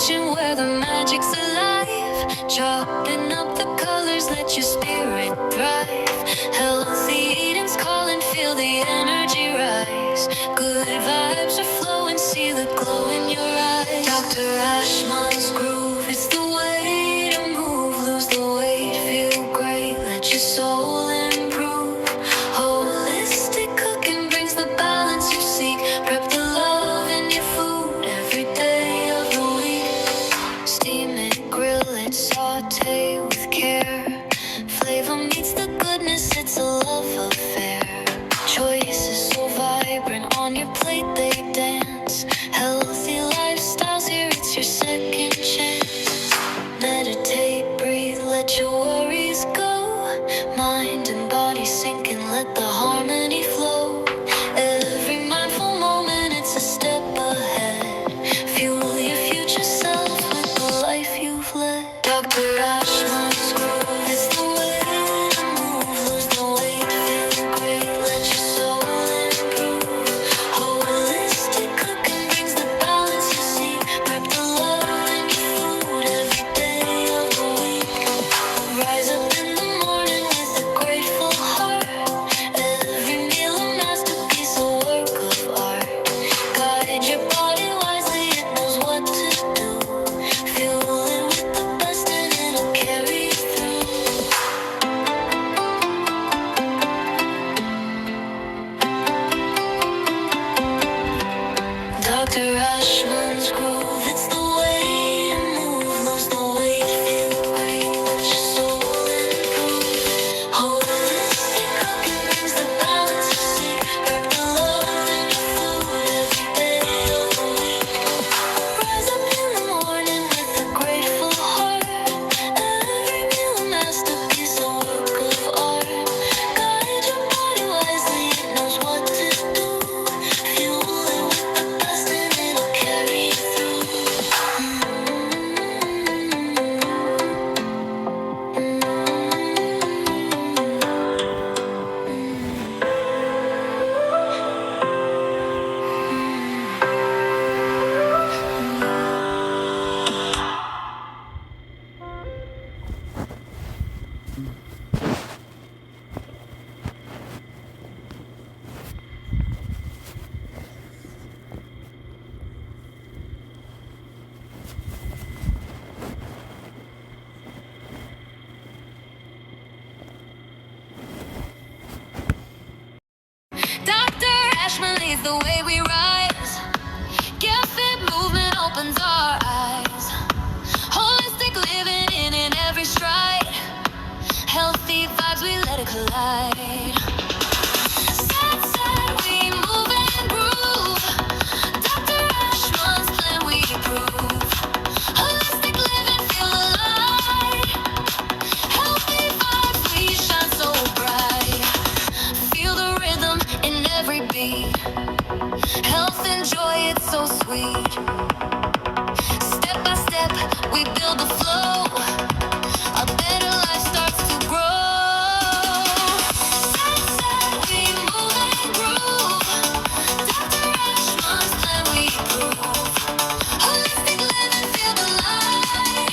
kitchen where the magic's alive. Chopping up the colors, let your spirit thrive. Healthy eating's calling, feel the energy rise. Good vibes are flowing, see the glow in your eyes. Dr. Ashmon's groove, it's the way to move. Lose the weight, feel great, let your soul improve. Holistic cooking brings the balance you seek. Prep the love in your food every day of the week. Steam it, grill it, saute with care. Flavor meets the goodness, it's a love affair. Choices so vibrant, on your plate they dance. Healthy lifestyles, here it's your second chance. Meditate, breathe, let your worries go. Mind and body sink and let the harmony flow. Every mindful moment, it's a step ahead. Fuel your future self with the life you've led. Dr. Ashmon's groove, it's the way to move. Lose the weight, feel great, let your soul improve. Holistic cooking brings the balance you seek. Prep the love in your food every day of the week. Rise up in the morning with a grateful heart. Every meal a masterpiece, a work of art. Guide your body wisely, it knows what to do. Fuel it with the best and it'll carry you through. Dr. Ashmon's groove, it's the way to move. Lose the weight, feel great, let your soul improve. Holistic cooking brings the balance you seek. Prep the love in your food every day of the week. Rise up in the morning with a grateful heart. Every meal a masterpiece, a work of art. Guide your body wisely, it knows what to do. Fuel it with the best and it'll carry you through. Dr. Ashmon leads the way we rise. GetFit movement opens our eyes. Holistic living in every stride. Healthy vibes, we let it collide. Set, we move and groove. Dr. Ashmon's plan we approve. Holistic living, feel alive. Healthy vibes, we shine so bright. Feel the rhythm in every beat. Health and joy, it's so sweet. Step by step, we build the flow. A better life starts to grow. Set, we move and groove. Dr. Ashmon's plan we approve. Holistic living, feel the light.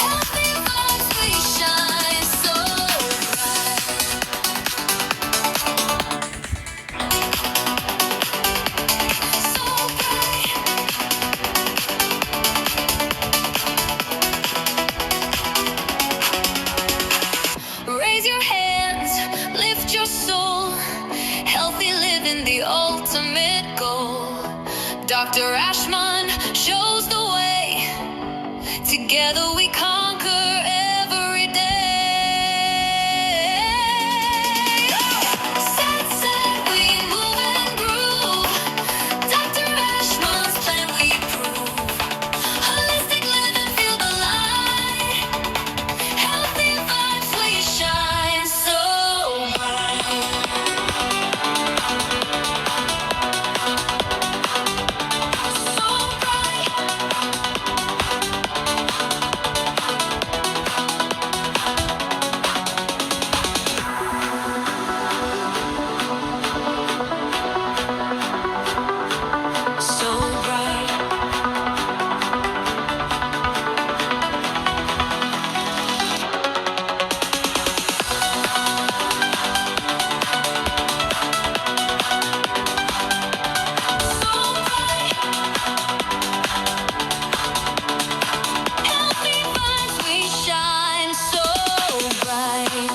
Healthy vibes, we shine so Raise your hands, lift your soul. Healthy living, the ultimate goal. Dr. Ashmon shows the way. Together we come.